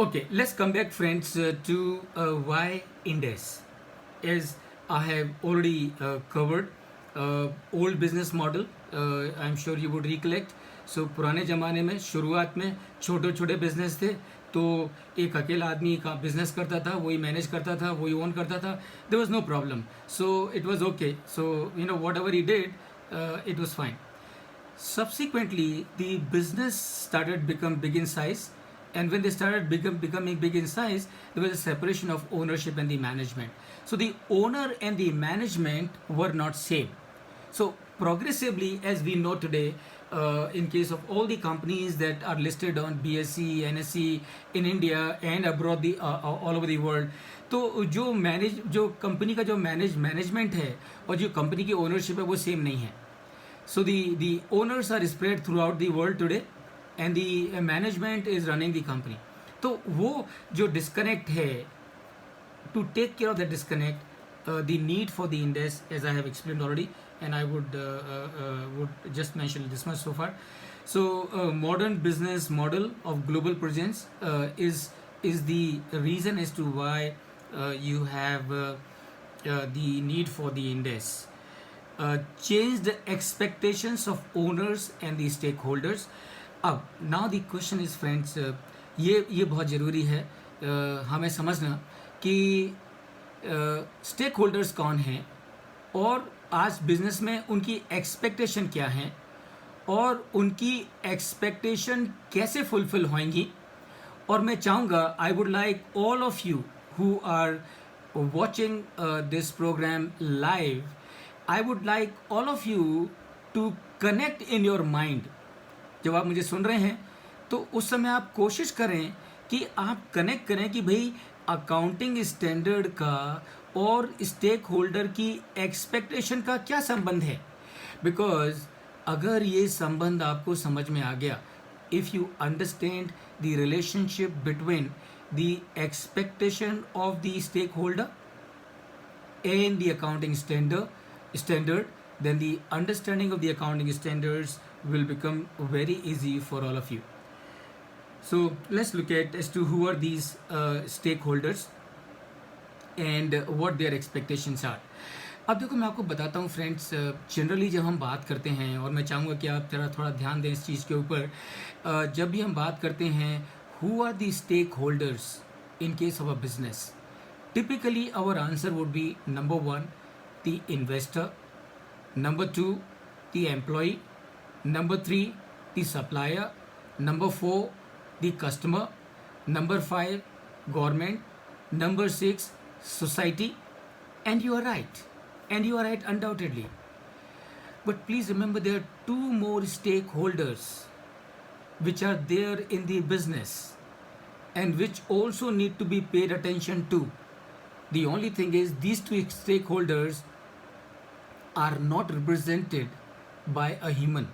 Okay, let's come back, friends, to why Indes. As I have already covered, old business model, I'm sure you would recollect. So पुराने ज़माने में शुरुआत में छोटे छोटे business थे, तो एक अकेला आदमी का बिजनेस करता था, वही मैनेज करता था, वही ओन करता था. There was no problem. So it was okay. So whatever he did, it was fine. Subsequently, the business started become big in size, and when they started becoming big in size, there was a separation of ownership and the management. So the owner and the management were not same. So progressively, as we know today, in case of all the companies that are listed on BSE, NSE in India and abroad all over the world, तो जो company का जो management है और जो company की ownership है वो सेम नहीं है. So the owners are spread throughout the world today, and the management is running the company. तो वो जो disconnect है, to take care of that disconnect, the need for the index, as I have explained already, and I would just mention this much so far. So modern business model of global presence is the reason as to why you have the need for the index. Change the expectations of owners and the stakeholders. अब now the question is, friends, ये बहुत ज़रूरी है हमें समझना कि stake holders कौन हैं और आज बिजनेस में उनकी एक्सपेक्टेशन क्या हैं और उनकी एक्सपेक्टेशन कैसे फुलफिल होंगी. और मैं चाहूँगा, I would like all of you who are watching this program live, I would like all of you to connect in your mind. जब आप मुझे सुन रहे हैं तो उस समय आप कोशिश करें कि आप कनेक्ट करें कि भाई अकाउंटिंग स्टैंडर्ड का और स्टेक होल्डर की एक्सपेक्टेशन का क्या संबंध है. बिकॉज अगर ये संबंध आपको समझ में आ गया, if you understand the relationship between the expectation of the stakeholder and the accounting standard, then the understanding of the accounting standards will become very easy for all of you. So let's look at as to who are these stakeholders and what their expectations are. अब देखो, मैं आपको बताता हूँ friends, generally जब हम बात करते हैं, और मैं चाहूँगा कि आप जरा थोड़ा ध्यान दें इस चीज़ के ऊपर, जब भी हम बात करते हैं who are the stakeholders in case of a business, typically our answer would be number 1, the investor, number 2, the employee, number 3, the supplier, number 4, the customer, number 5, government, number 6, society. And you are right, undoubtedly. But please remember, there are 2 more stakeholders which are there in the business and which also need to be paid attention to. The only thing is, these 2 stakeholders are not represented by a human.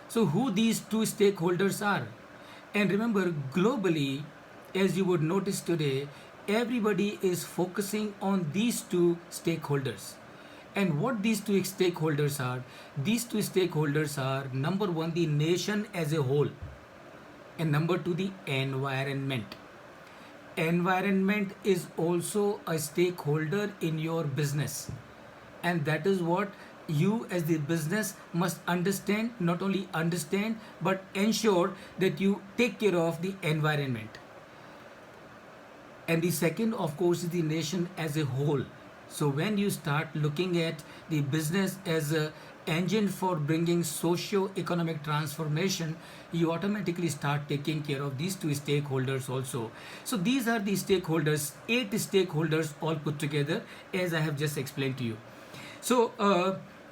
So who these 2 stakeholders are? And remember, globally, as you would notice today, everybody is focusing on these 2 stakeholders. And what these 2 stakeholders are? These 2 stakeholders are, number 1, the nation as a whole, and number 2, the environment. Environment is also a stakeholder in your business, and that is what you as the business must understand. Not only understand, but ensure that you take care of the environment. And the second, of course, is the nation as a whole. So when you start looking at the business as a engine for bringing socio-economic transformation, you automatically start taking care of these 2 stakeholders also. So these are the stakeholders, 8 stakeholders all put together, as I have just explained to you. So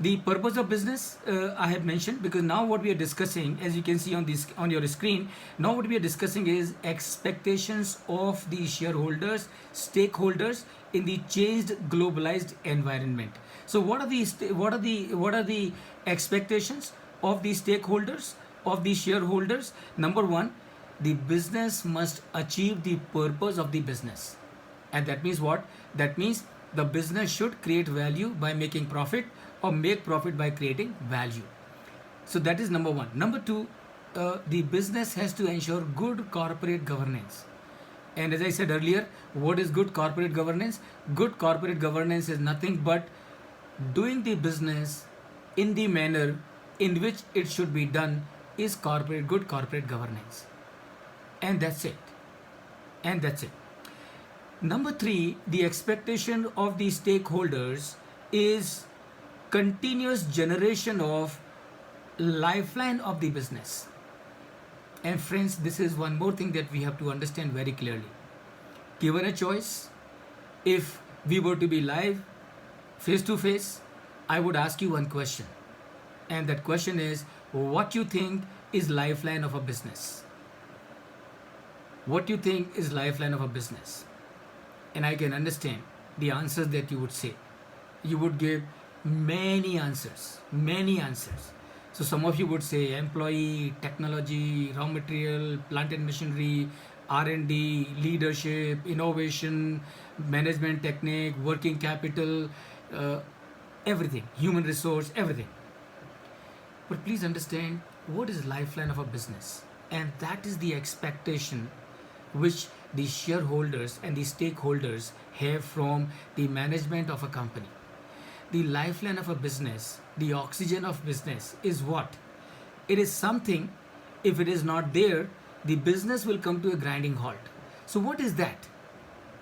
the purpose of business I have mentioned, because now what we are discussing, as you can see on your screen, now what we are discussing is expectations of the shareholders, stakeholders in the changed globalized environment. So what are the expectations of the stakeholders, of the shareholders? Number 1, the business must achieve the purpose of the business. And that means what? That means the business should create value by making profit, or make profit by creating value. So that is number 1. Number 2, the business has to ensure good corporate governance. And as I said earlier, what is good corporate governance? Good corporate governance is nothing but doing the business in the manner in which it should be done is good corporate governance. And that's it. And that's it. Number three, the expectation of the stakeholders is continuous generation of lifeline of the business. And friends, this is one more thing that we have to understand very clearly. Given a choice, if we were to be live, face to face, I would ask you one question. And that question is, what you think is lifeline of a business? What you think is lifeline of a business? And I can understand the answers that you would say. You would give many answers, many answers. So some of you would say employee, technology, raw material, plant and machinery, R&D, leadership, innovation, management technique, working capital, uh, everything, human resource, everything. But please understand what is lifeline of a business, and that is the expectation which the shareholders and the stakeholders have from the management of a company. The lifeline of a business, the oxygen of business is what? It is something, if it is not there, the business will come to a grinding halt. So what is that?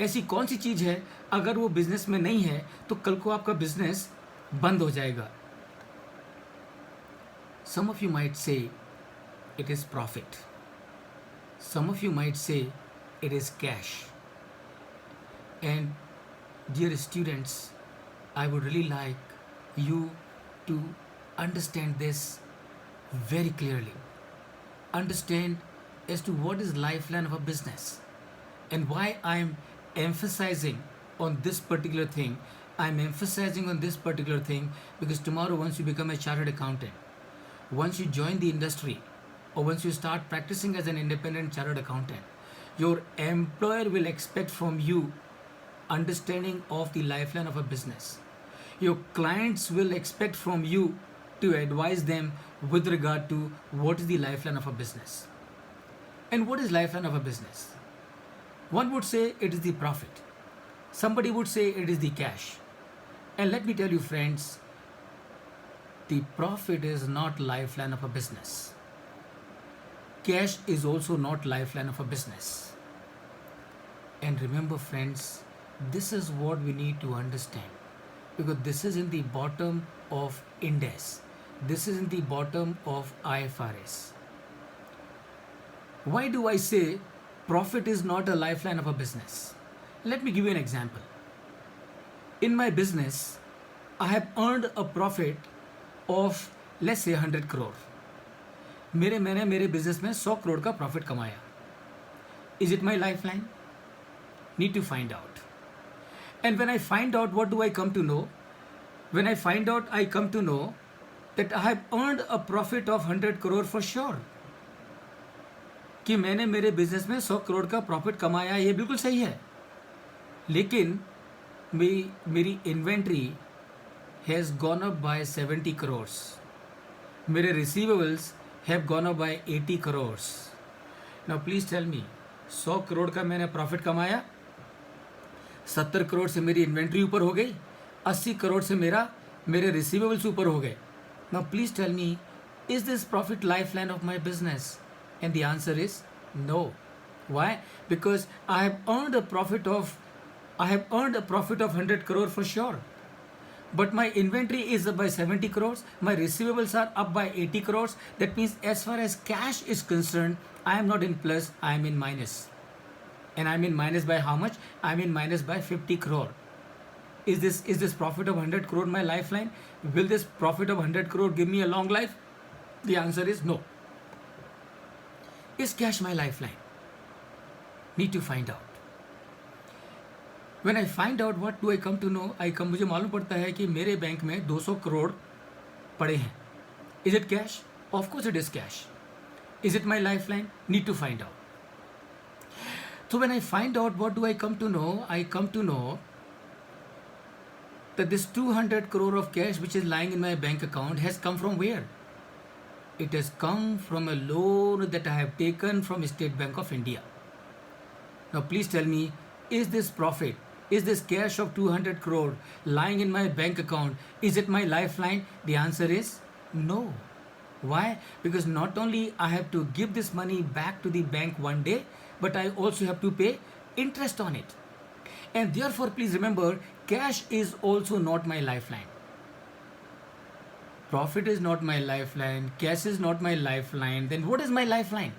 ऐसी कौन सी चीज़ है अगर वो business में नहीं है तो कल को आपका बिजनेस बंद हो जाएगा. Some of you might say it is profit. Some of you might say it is cash. And dear students, I would really like you to understand this very clearly. Understand as to what is lifeline of a business and why I'm emphasizing on this particular thing. I'm emphasizing on this particular thing because tomorrow, once you become a chartered accountant, once you join the industry, or once you start practicing as an independent chartered accountant, your employer will expect from you understanding of the lifeline of a business. Your clients will expect from you to advise them with regard to what is the lifeline of a business. And what is lifeline of a business? One would say it is the profit. Somebody would say it is the cash. And let me tell you, friends, the profit is not lifeline of a business. Cash is also not lifeline of a business. And remember, friends, this is what we need to understand, because this is in the bottom of Ind AS. This is in the bottom of IFRS. Why do I say profit is not a lifeline of a business? Let me give you an example. In my business, I have earned a profit of, let's say, 100 crore. मैंने मेरे business में 100 करोड़ का profit कमाया. Is it my lifeline? Need to find out. And when I find out, what do I come to know? When I find out, I come to know that I have earned a profit of 100 crore for sure. कि मैंने मेरे business में 100 करोड़ का profit कमाया, ये बिल्कुल सही है. लेकिन मेरी inventory has gone up by 70 crores. मेरे receivables have gone up by 80 crores. Now please tell me, 100 crore का मैंने प्रॉफिट कमाया, 70 करोड़ से मेरी इन्वेंट्री ऊपर हो गई, 80 करोड़ से मेरे रिसीवेबल्स ऊपर हो गए. Now please tell me, is this profit lifeline of my business? And the answer is no. Why? Because I have earned a profit of 100 crore for sure. But my inventory is up by 70 crores, my receivables are up by 80 crores. That means as far as cash is concerned, I am not in plus, I am in minus. And I am in minus by how much? I am in minus by 50 crore. Is this profit of 100 crore my lifeline? Will this profit of 100 crore give me a long life? The answer is no. Is cash my lifeline? Need to find out. When I find out, what do I come to know? मुझे मालूम पड़ता है कि मेरे bank में 200 करोड़ पड़े हैं. Is it cash? Of course it is cash. Is it my lifeline? Need to find out. So when I find out, what do I come to know? I come to know that this 200 crore of cash which is lying in my bank account has come from where? It has come from a loan that I have taken from State Bank of India. Now, please tell me, is this profit, is this cash of 200 crore lying in my bank account, is it my lifeline? The answer is no. Why? Because not only I have to give this money back to the bank one day, but I also have to pay interest on it. And therefore, please remember, cash is also not my lifeline. Profit is not my lifeline, cash is not my lifeline. Then what is my lifeline?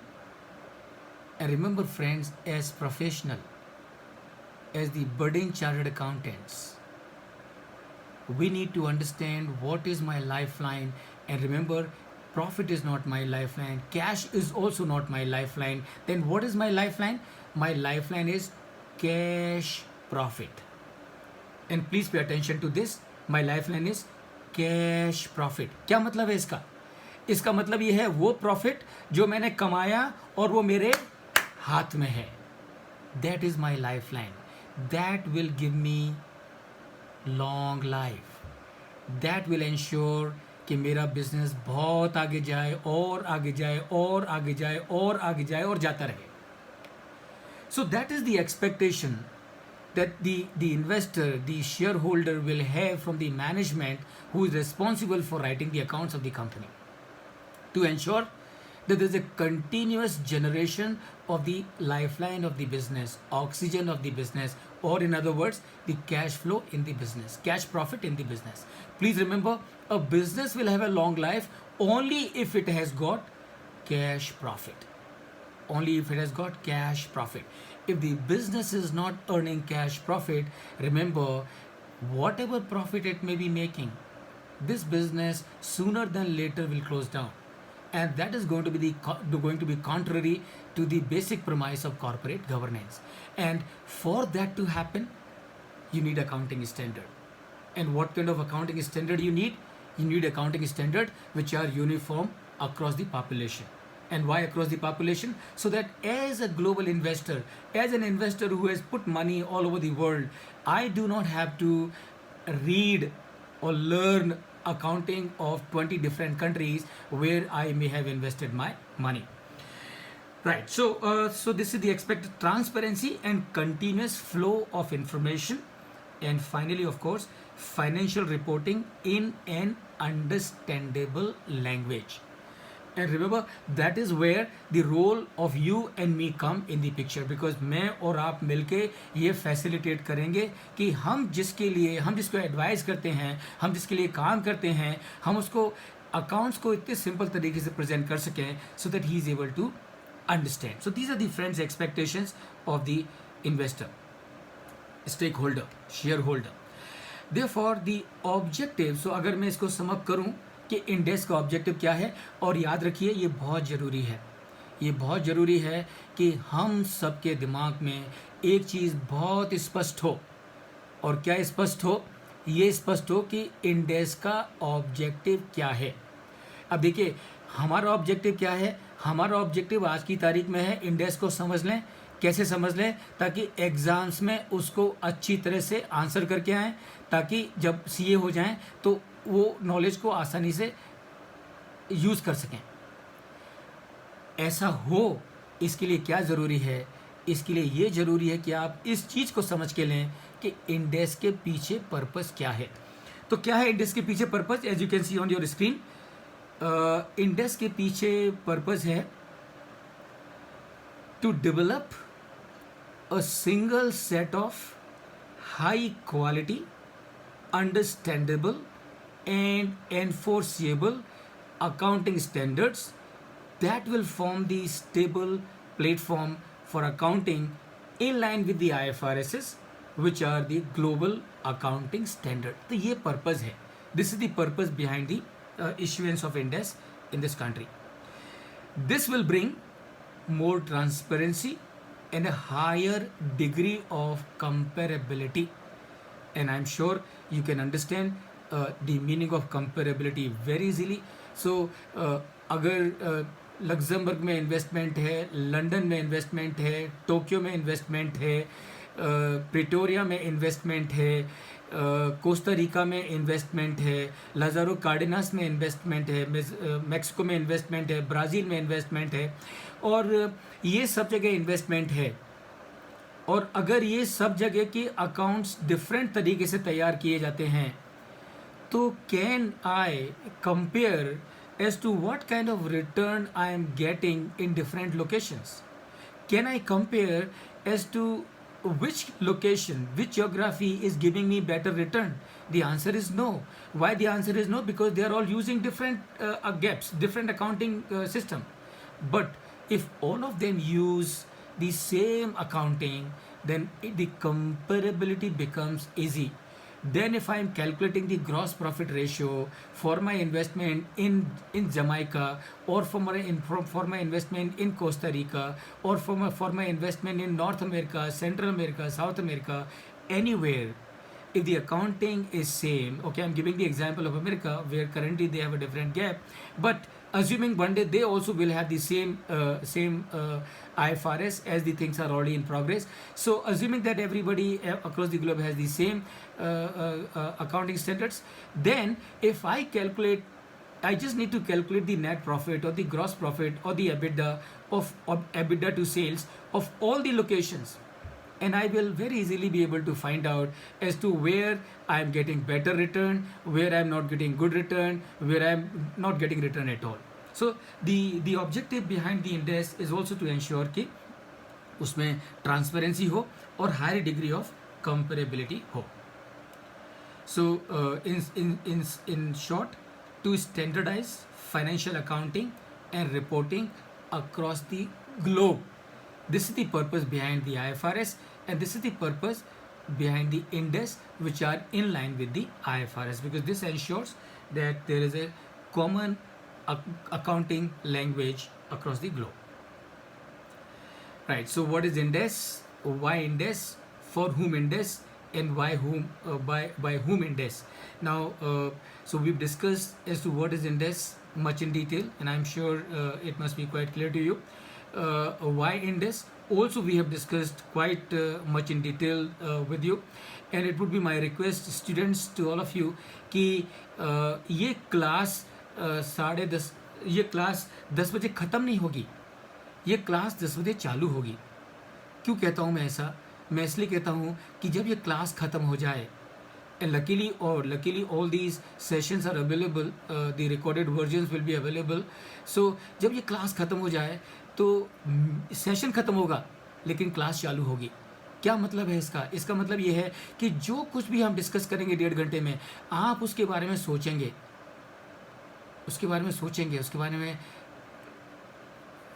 And remember, friends, as professional, as the budding chartered accountants, we need to understand what is my lifeline. And remember, profit is not my lifeline, cash is also not my lifeline. Then what is my lifeline? My lifeline is cash profit. And please pay attention to this. My lifeline is cash profit. क्या मतलब है इसका? इसका मतलब ये है वो profit जो मैंने कमाया और वो मेरे हाथ में है. That is my life line. That will give me long life. That will ensure कि मेरा बिजनेस बहुत आगे जाए और आगे जाए और आगे जाए और आगे जाए और जाता रहे. So that is the expectation that the investor, the shareholder will have from the management who is responsible for writing the accounts of the company, to ensure that there is a continuous generation of the lifeline of the business, oxygen of the business, or in other words, the cash flow in the business, cash profit in the business. Please remember, a business will have a long life only if it has got cash profit. Only if it has got cash profit. If the business is not earning cash profit, remember, whatever profit it may be making, this business sooner than later will close down, and that is going to be contrary to the basic premise of corporate governance. And for that to happen, you need accounting standard. And what kind of accounting standard you need? You need accounting standard which are uniform across the population. And why across the population? So that as a global investor, as an investor who has put money all over the world, I do not have to read or learn accounting of 20 different countries where I may have invested my money. Right. So this is the expected transparency and continuous flow of information. And finally, of course, financial reporting in an understandable language. And remember, that is where the role of you and me come in the picture, because मैं और आप मिलके ये facilitate करेंगे कि हम जिसको advice करते हैं, हम जिसके लिए काम करते हैं, हम उसको अकाउंट्स को इतने सिंपल तरीके से प्रेजेंट कर सकें so that he is able to understand. So these are the friends expectations of the investor, stakeholder, shareholder. Therefore the objective, so अगर मैं इसको सम अप करूं कि इंडेक्स का ऑब्जेक्टिव क्या है, और याद रखिए ये बहुत ज़रूरी है, ये बहुत ज़रूरी है कि हम सबके दिमाग में एक चीज़ बहुत स्पष्ट हो. और क्या स्पष्ट हो? ये स्पष्ट हो कि इंडेक्स का ऑब्जेक्टिव क्या है. अब देखिए, हमारा ऑब्जेक्टिव क्या है? हमारा ऑब्जेक्टिव आज की तारीख में है, इंडेक्स को समझ लें. कैसे समझ लें? ताकि एग्ज़ाम्स में उसको अच्छी तरह से आंसर करके आएँ, ताकि जब सीए हो जाएं तो वो नॉलेज को आसानी से यूज़ कर सकें. ऐसा हो, इसके लिए क्या ज़रूरी है? इसके लिए ये ज़रूरी है कि आप इस चीज़ को समझ के लें कि इंडेक्स के पीछे पर्पस क्या है. तो क्या है इंडेक्स के पीछे purpose? As you can see on your screen, index के पीछे पर्पस है to develop a single set of high quality, understandable and enforceable accounting standards that will form the stable platform for accounting in line with the IFRSs, which are the global accounting standard. तो ये purpose है. This is the purpose behind the issuance of index in this country. This will bring more transparency and a higher degree of comparability. And I'm sure you can understand the meaning of comparability very easily. So अगर Luxembourg में investment है, London में investment है, Tokyo में investment है, Pretoria में investment है, Costa Rica में इन्वेस्टमेंट है, लाजारो कार्डिनास में इन्वेस्टमेंट है, मैक्सिको में इन्वेस्टमेंट है, ब्राज़ील में इन्वेस्टमेंट है, और ये सब जगह इन्वेस्टमेंट है. और अगर ये सब जगह के अकाउंट्स डिफरेंट तरीके से तैयार किए जाते हैं, तो can I compare as to what kind of return I am getting in different locations? Can I compare as to which location, which geography is giving me better return? The answer is no. Why the answer is no? Because they are all using different gaps, different accounting system. But if all of them use the same accounting, then the comparability becomes easy. Then if I am calculating the gross profit ratio for my investment in Jamaica, or for my investment in Costa Rica, or for my investment in North America, Central America, South America, anywhere, if the accounting is same, okay, I'm giving the example of America where currently they have a different gap, but assuming one day they also will have the same IFRS, as the things are already in progress. So assuming that everybody across the globe has the same accounting standards, then if I calculate, I just need to calculate the net profit or the gross profit or the EBITDA of EBITDA to sales of all the locations, and I will very easily be able to find out as to where I am getting better return, where I am not getting good return, where I am not getting return at all. So the objective behind the index is also to ensure कि उसमें transparency हो और higher degree of comparability हो. So in short, to standardize financial accounting and reporting across the globe. This is the purpose behind the IFRS, and this is the purpose behind the index, which are in line with the IFRS, because this ensures that there is a common accounting language across the globe. Right. So what is index? Why index? For whom index? And why whom? By whom index? Now, so we've discussed as to what is index much in detail, and I'm sure it must be quite clear to you. Why index? Also, we have discussed quite much in detail with you, and it would be my request, students, to all of you, कि ये class 10:30, ये class 10 बजे ख़त्म नहीं होगी, ये class 10 बजे चालू होगी. क्यों कहता हूँ मैं ऐसा? मैं इसलिए कहता हूँ कि जब ये क्लास ख़त्म हो जाए, and luckily all these sessions are available, the recorded versions will be available. So जब ये क्लास ख़त्म हो जाए तो सेशन ख़त्म होगा लेकिन क्लास चालू होगी. क्या मतलब है इसका? इसका मतलब ये है कि जो कुछ भी हम डिस्कस करेंगे 1.5 घंटे में, आप उसके बारे में सोचेंगे, उसके बारे में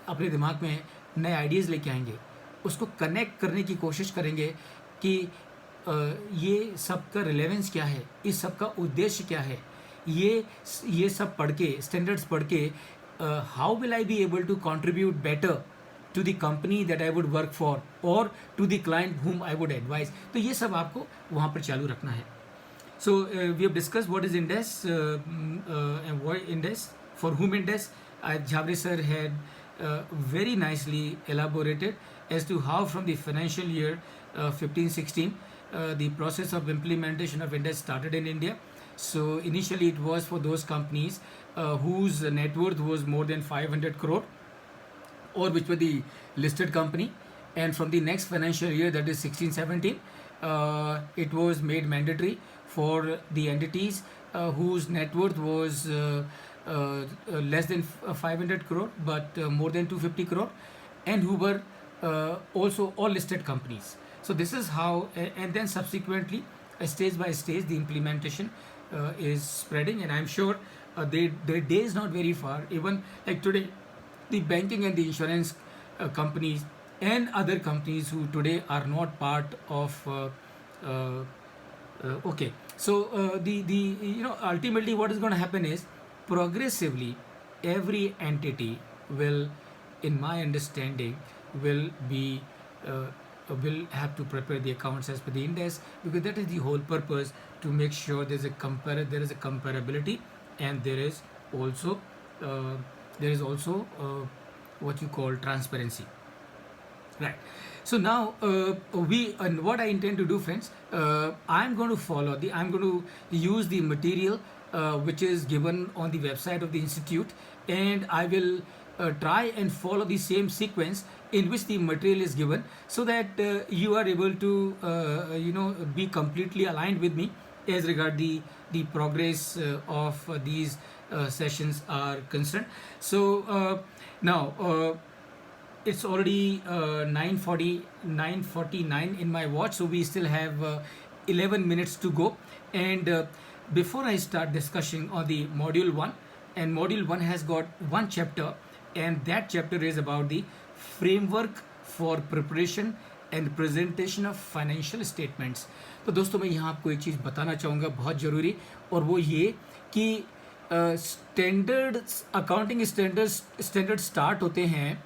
अपने दिमाग में नए आइडियाज़ लेके आएंगे, उसको कनेक्ट करने की कोशिश करेंगे कि ये सब का रिलेवेंस क्या है, इस सब का उद्देश्य क्या है, ये सब पढ़ के, स्टैंडर्ड्स पढ़ के, how will I be able to contribute better to the company that I would work for or to the client whom I would advise. तो ये सब आपको वहाँ पर चालू रखना है. So we have discussed what is index and why index, for whom index. Jhavre sir had very nicely elaborated as to how from the financial year 15-16 the process of implementation of index started in India. So initially it was for those companies whose net worth was more than 500 crore, or which were the listed company, and from the next financial year, that is 16-17, it was made mandatory for the entities whose net worth was less than 500 crore but more than 250 crore, and who were also all listed companies. So this is how, and then subsequently stage by stage the implementation is spreading, and I'm sure their day is not very far. Even like today, the banking and the insurance companies and other companies who today are not part of okay, so the ultimately what is going to happen is progressively every entity will, in my understanding, will have to prepare the accounts as per the index, because that is the whole purpose, to make sure there is a comparability, and there is also what you call transparency. Right. So now what I intend to do, friends, I'm going to use the material which is given on the website of the institute, and I will try and follow the same sequence in which the material is given, so that you are able to be completely aligned with me as regard the progress of these sessions are concerned. So now it's already 9:40, 9:49 in my watch, so we still have 11 minutes to go. And before I start discussing on the module 1, and module 1 has got one chapter, and that chapter is about the framework for preparation and presentation of financial statements. तो दोस्तों मैं यहाँ आपको एक चीज़ बताना चाहूँगा बहुत ज़रूरी, और वो ये कि स्टैंडर्ड अकाउंटिंग स्टैंडर्ड स्टार्ट होते हैं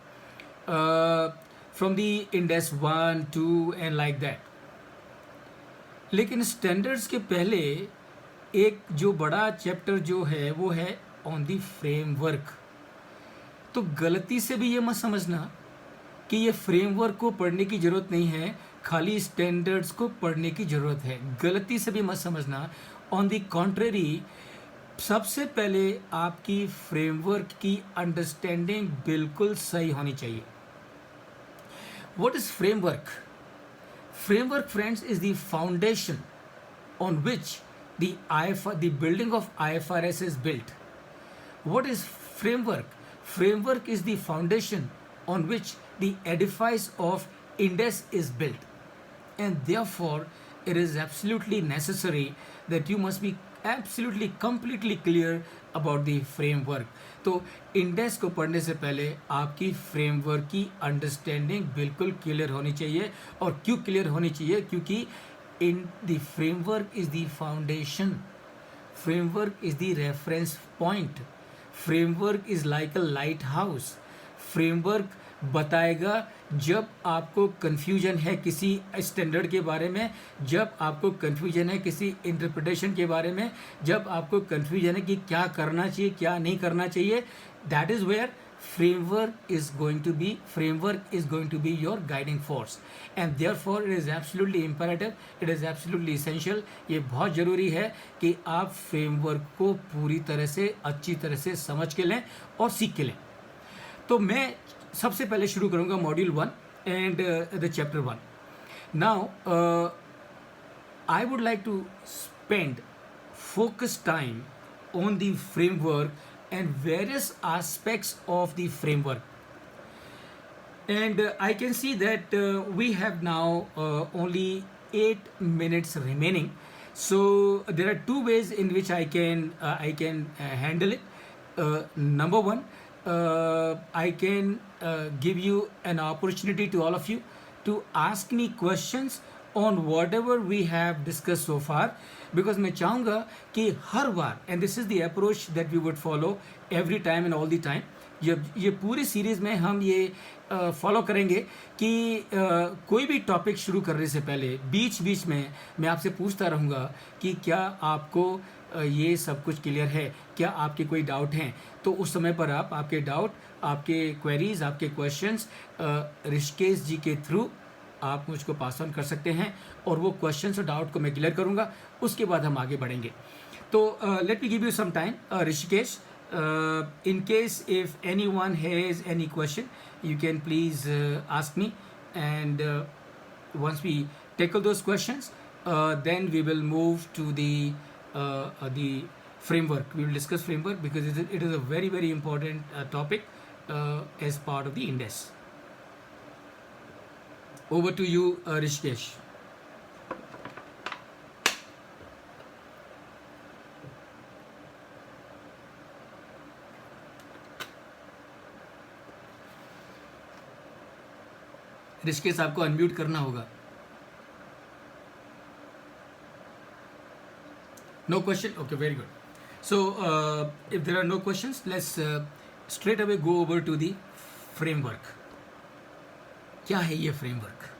from the end S 1, 2 and like that. लेकिन स्टैंडर्ड्स के पहले एक जो बड़ा चैप्टर जो है वो है ऑन द फ्रेमवर्क. तो गलती से भी ये मत समझना कि ये फ्रेमवर्क को पढ़ने की ज़रूरत नहीं है, खाली स्टैंडर्ड्स को पढ़ने की ज़रूरत है. गलती से भी मत समझना. ऑन द कॉन्ट्रेरी, सबसे पहले आपकी फ्रेमवर्क की अंडरस्टैंडिंग बिल्कुल सही होनी चाहिए. What is framework? Framework friends is the foundation on which the building of IFRS is built. What is framework? Framework is the foundation on which the edifice of Ind AS is built, and therefore it is absolutely necessary that you must be absolutely completely clear about the framework. तो Ind AS को पढ़ने से पहले आपकी framework की understanding बिल्कुल clear होनी चाहिए. और क्यों क्लियर होनी चाहिए? क्योंकि in the framework is the foundation, framework is the reference point, framework is like a lighthouse. framework बताएगा जब आपको कन्फ्यूजन है किसी स्टैंडर्ड के बारे में, जब आपको कन्फ्यूजन है किसी इंटरप्रिटेशन के बारे में, जब आपको कन्फ्यूजन है कि क्या करना चाहिए क्या नहीं करना चाहिए. That is where framework is going to be your guiding force, and therefore it is absolutely imperative, it is absolutely essential, ये बहुत ज़रूरी है कि आप फ्रेमवर्क को पूरी तरह से अच्छी तरह से समझ के लें और सीख के लें. तो मैं सबसे पहले शुरू करूँगा module 1 and the chapter 1. Now I would like to spend focus time on the framework and various aspects of the framework. And I can see that we have now only 8 minutes remaining. So there are two ways in which I can handle it. Number one, I can give you an opportunity to all of you to ask me questions on whatever we have discussed so far, because मैं चाहूँगा कि हर बार, and this is the approach that we would follow every time and all the time, ये पूरी series में हम ये follow करेंगे कि कोई भी टॉपिक शुरू करने से पहले बीच बीच में मैं आपसे पूछता रहूँगा कि क्या आपको ये सब कुछ क्लियर है, क्या आपके कोई डाउट हैं. तो उस समय पर आप आपके डाउट, आपके क्वेरीज, आपके क्वेश्चंस ऋषिकेश जी के थ्रू आप मुझको पास ऑन कर सकते हैं, और वो क्वेश्चंस और डाउट को मैं क्लियर करूँगा. उसके बाद हम आगे बढ़ेंगे. तो let me give you some time, Rishikesh. In case if anyone has any question, you can please ask me, and once we tackle those questions, then we will move to the framework. We will discuss framework because it is a very very important topic as part of the Ind AS. Over to you, Rishikesh. Rishikesh आपको unmute करना होगा. No question? Okay, very good. So if there are no questions, let's straight away go over to the framework. क्या है ये framework?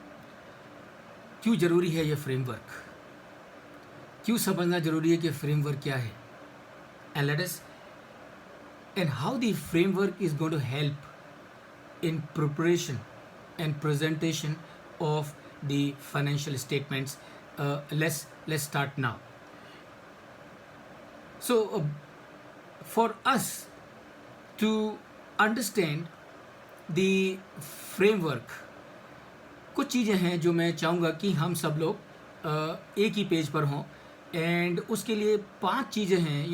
क्यों ज़रूरी है ये फ्रेमवर्क? क्यों समझना ज़रूरी है कि फ्रेमवर्क क्या है? And let us, and how the framework is going to help in preparation and presentation of the financial statements. Let's start now. So for us to understand the framework, कुछ चीज़ें हैं जो मैं चाहूँगा कि हम सब लोग एक ही पेज पर हों, एंड उसके लिए 5 चीज़ें हैं.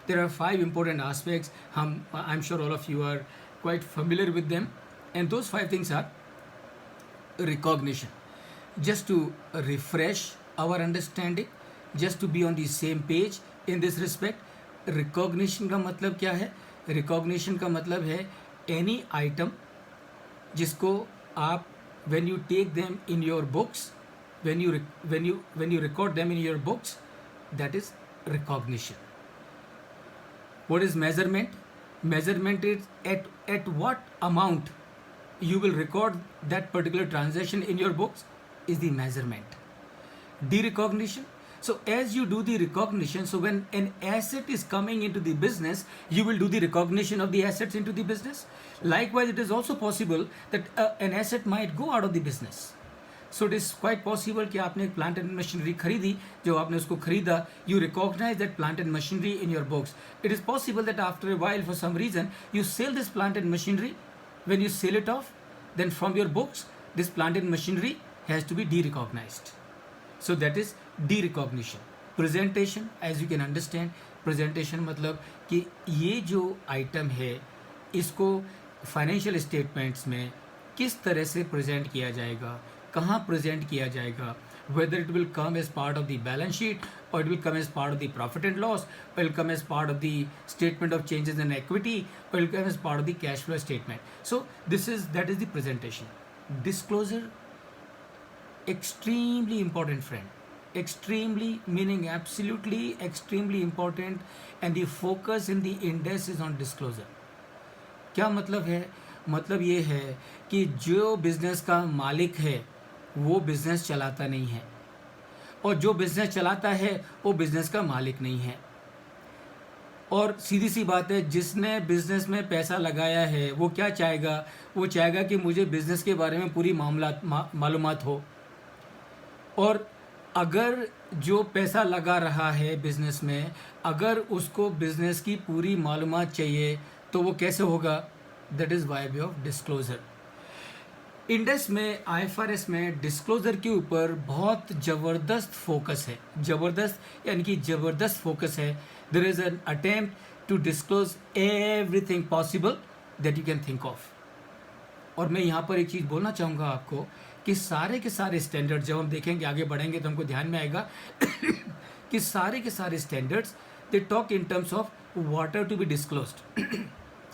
There are 5 important aspects. I am sure all of you are quite familiar with them, and those 5 things are recognition, just to refresh our understanding, just to be on the same page in this respect. Recognition का मतलब क्या है? Recognition का मतलब है any item जिसको आप when you take them in your books, when you record them in your books, that is recognition. What is measurement? Measurement is at what amount you will record that particular transaction in your books is the measurement. Derecognition. So as you do the recognition, so when an asset is coming into the business, you will do the recognition of the assets into the business. Likewise, it is also possible that an asset might go out of the business. So it is quite possible कि आपने एक plant and machinery खरीदी, जो आपने उसको खरीदा, you recognize that plant and machinery in your books. It is possible that after a while, for some reason, you sell this plant and machinery. When you sell it off, then from your books, this plant and machinery has to be derecognized. So that is derecognition. Presentation, as you can understand, presentation मतलब कि ये जो item है, इसको financial statements में किस तरह से present किया जाएगा, कहाँ present किया जाएगा, whether it will come as part of the balance sheet, or it will come as part of the profit and loss, or it will come as part of the statement of changes in equity, or it will come as part of the cash flow statement. So that is the presentation. Disclosure, extremely important, friend. Extremely meaning absolutely extremely important, and the focus in the index is on disclosure. क्या मतलब है? मतलब ये है कि जो business का मालिक है वो बिजनेस चलाता नहीं है, और जो बिजनेस चलाता है वो बिजनेस का मालिक नहीं है. और सीधी सी बात है, जिसने बिजनेस में पैसा लगाया है वो क्या चाहेगा? वो चाहेगा कि मुझे बिजनेस के बारे में पूरी मालूमात हो. और अगर जो पैसा लगा रहा है बिजनेस में, अगर उसको बिजनेस की पूरी मालूमात चाहिए तो वो कैसे होगा? That is by way of disclosure. Ind AS में, आईएफआरएस में डिस्क्लोजर के ऊपर बहुत ज़बरदस्त फोकस है. ज़बरदस्त यानी कि ज़बरदस्त फोकस है. There is an attempt to disclose everything possible that you can think of. और मैं यहाँ पर एक चीज़ बोलना चाहूँगा आपको कि सारे के सारे स्टैंडर्ड जब हम देखेंगे, आगे बढ़ेंगे तो हमको ध्यान में आएगा कि सारे के सारे standards they talk in terms of what are to be disclosed.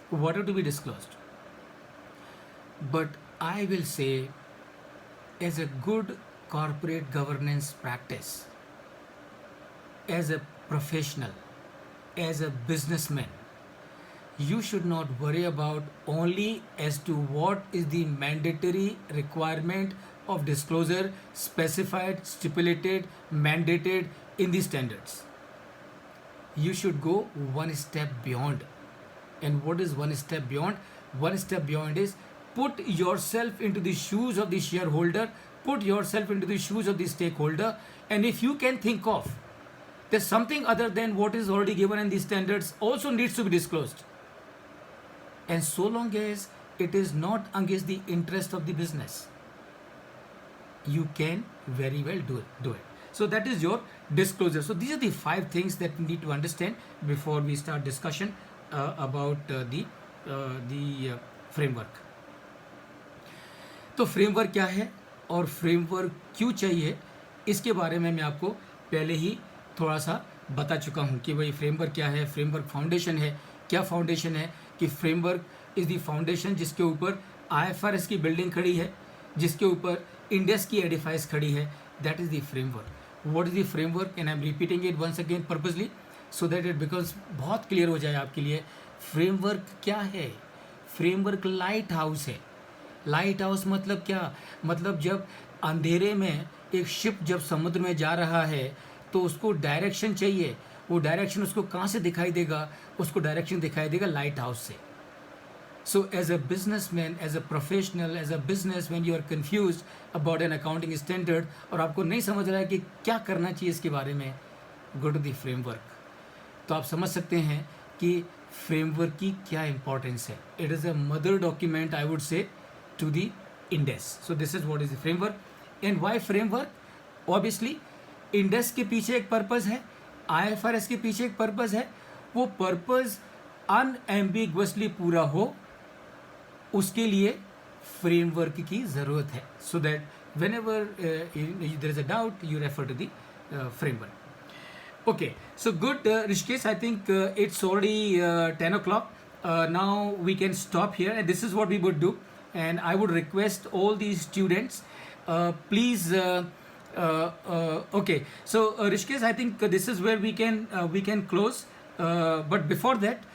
What are to be disclosed. But I will say, as a good corporate governance practice, as a professional, as a businessman, you should not worry about only as to what is the mandatory requirement of disclosure specified, stipulated, mandated in the standards. You should go one step beyond. And what is one step beyond? One step beyond is put yourself into the shoes of the shareholder, put yourself into the shoes of the stakeholder, and if you can think of that something other than what is already given in the standards also needs to be disclosed, and so long as it is not against the interest of the business, you can very well do it. So that is your disclosure. So these are the 5 things that we need to understand before we start discussion about the framework. तो framework क्या है और framework क्यों चाहिए, इसके बारे में मैं आपको पहले ही थोड़ा सा बता चुका हूँ कि भाई फ्रेमवर्क क्या है. फ्रेमवर्क फाउंडेशन है. क्या फाउंडेशन है? कि फ्रेमवर्क इज़ द फाउंडेशन जिसके ऊपर आईएफआरएस की बिल्डिंग खड़ी है, जिसके ऊपर इंडेस की एडिफाइस खड़ी है. That is the framework. What is the framework? And I am repeating it once again purposely so that it becomes बहुत क्लियर हो जाए आपके लिए. फ्रेमवर्क क्या है? फ्रेमवर्क लाइट हाउस है. लाइट हाउस मतलब क्या? मतलब जब अंधेरे में एक शिप जब समुद्र में जा रहा है तो उसको डायरेक्शन चाहिए. वो डायरेक्शन उसको कहाँ से दिखाई देगा? उसको डायरेक्शन दिखाई देगा लाइट हाउस से. So as a businessman, as a professional, as a business, when you are confused about an accounting standard और आपको नहीं समझ रहा है कि क्या करना चाहिए इसके बारे में, go to the framework. तो आप समझ सकते हैं कि फ्रेमवर्क की क्या इंपॉर्टेंस है. It is a mother document I would say to the Ind AS. So this is what is the framework and why framework. Obviously Ind AS के पीछे एक पर्पस है, आईएफआरएस के पीछे एक पर्पस है. वो पर्पस अनएम्बिगुअसली पूरा हो उसके लिए फ्रेमवर्क की ज़रूरत है. So that whenever there is a doubt you refer to the framework. Okay, so good, Rishikesh. I think it's already 10 o'clock. Now we can stop here, and this is what we would do. And I would request all these students, please. Okay, so Rishikesh, I think this is where we can close. But before that,